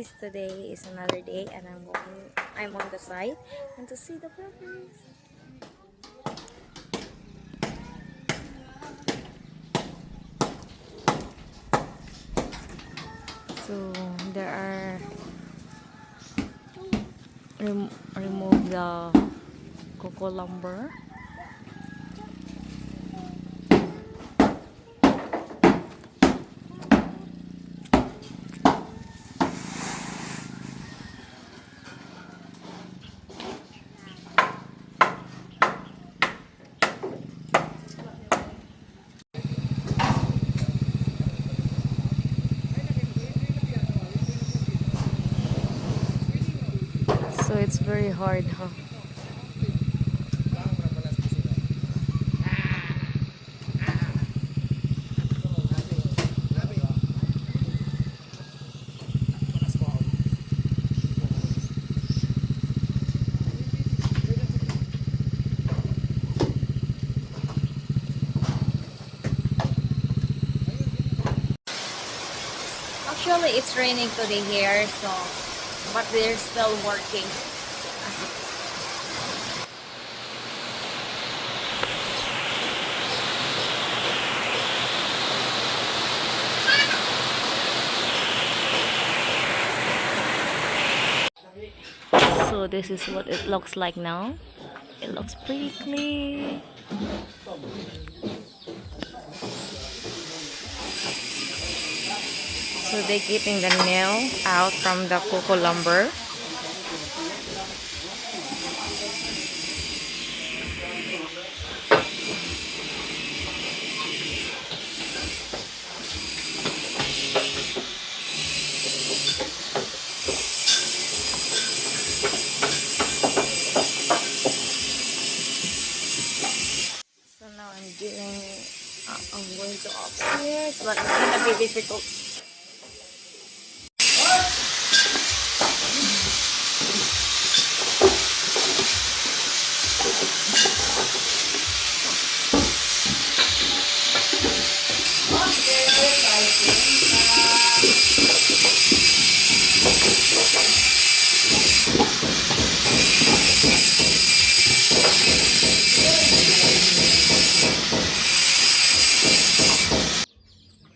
guys, today is another day and I'm on the site and to see the progress. So there are remove the cocoa lumber. So it's very hard, huh? Actually, it's raining today here, so but they're still working. So this is what it looks like now. It looks pretty clean. So they're getting the nail out from the cocoa lumber. So now I'm going to upstairs, but it's gonna be difficult.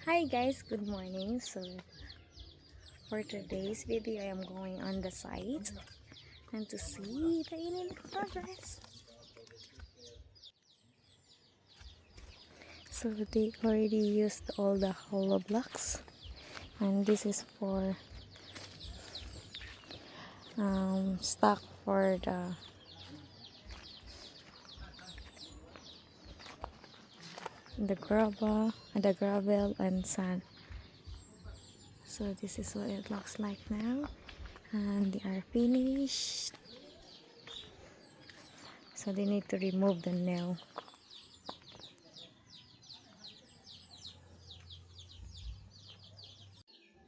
Hi guys, good morning. So for today's video, I am going on the site and to see the alien progress. So they already used all the hollow blocks, and this is for stock for the gravel and sand. So this is what it looks like now, and they are finished. So they need to remove the nail.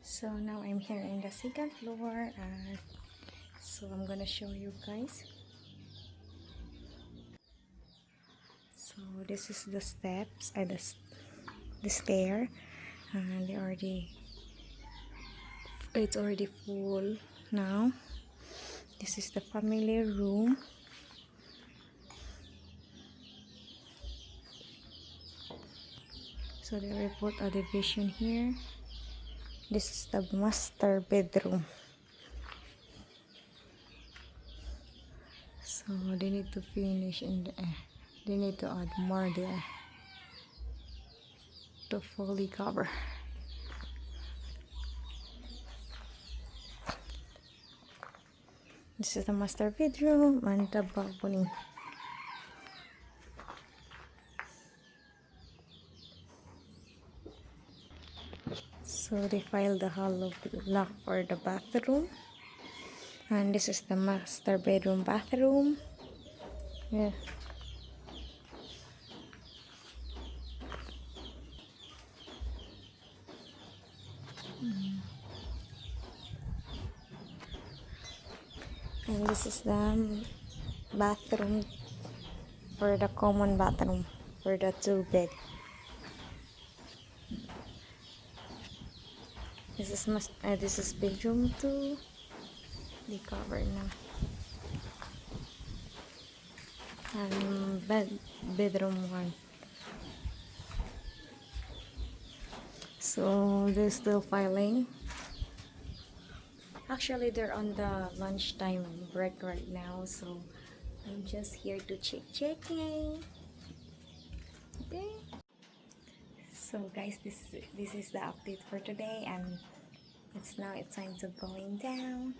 So now I'm here in the second floor, so I'm gonna show you guys. So this is the steps and the stair, and it's already full now. This is the family room. So they will put a division here. This is the master bedroom. So they need to finish they need to add more there to fully cover. This is the master bedroom and the balcony. So they filed the hollow block for the bathroom, and this is the master bedroom bathroom. Yeah. And this is the bathroom for the common bathroom for the 2 bed. This this is bedroom 2. They cover na. And bedroom 1. So they're still filing. Actually, they're on the lunchtime break right now, so I'm just here to checking. Okay. So guys, this is the update for today, and it's time to going down.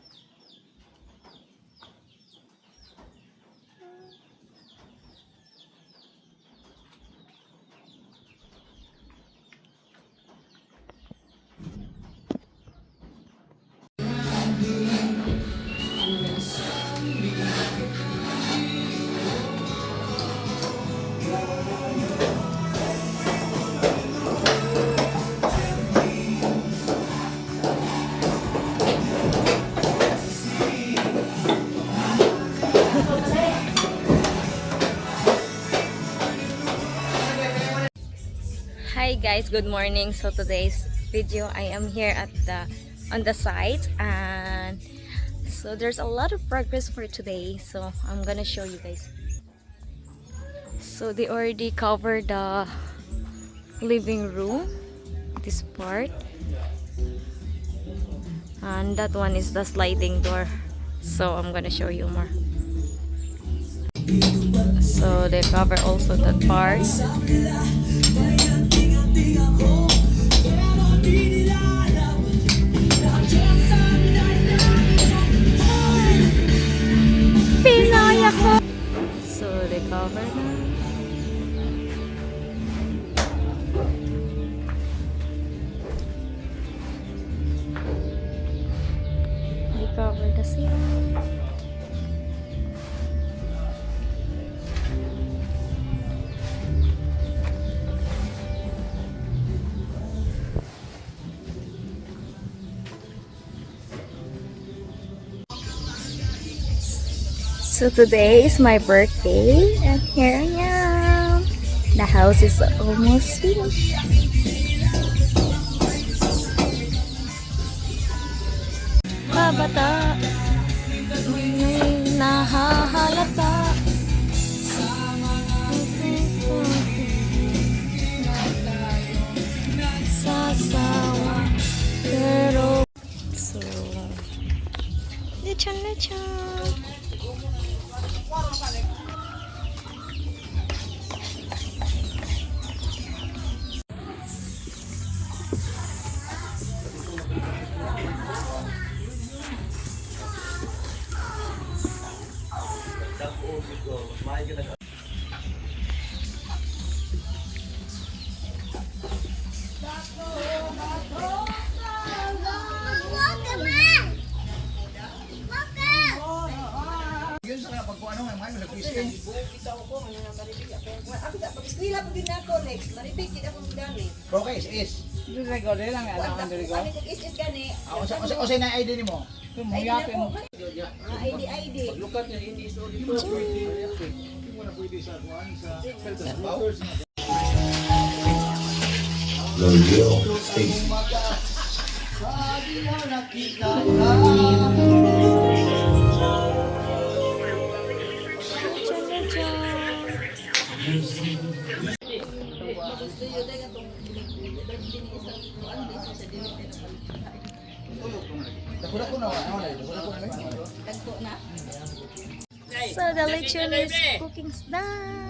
Hi guys, good morning. So today's video, I am here at on the site, and so there's a lot of progress for today, so I'm gonna show you guys. So they already covered the living room, this part, and that one is the sliding door, so I'm gonna show you more. So they cover also that part. So they cover na. They cover the ceiling. So today is my birthday, and here I am. The house is almost finished. Babata, may nahahalata. Sasawa, pero so lechon. Okay, is. Dili ko dili lang ana dili ko. O say na ID nimo. Muyapi mo. ID. Lukat niya ini is dito. Wala pwede sa kuan sa The real station. So the lechon is cooking done.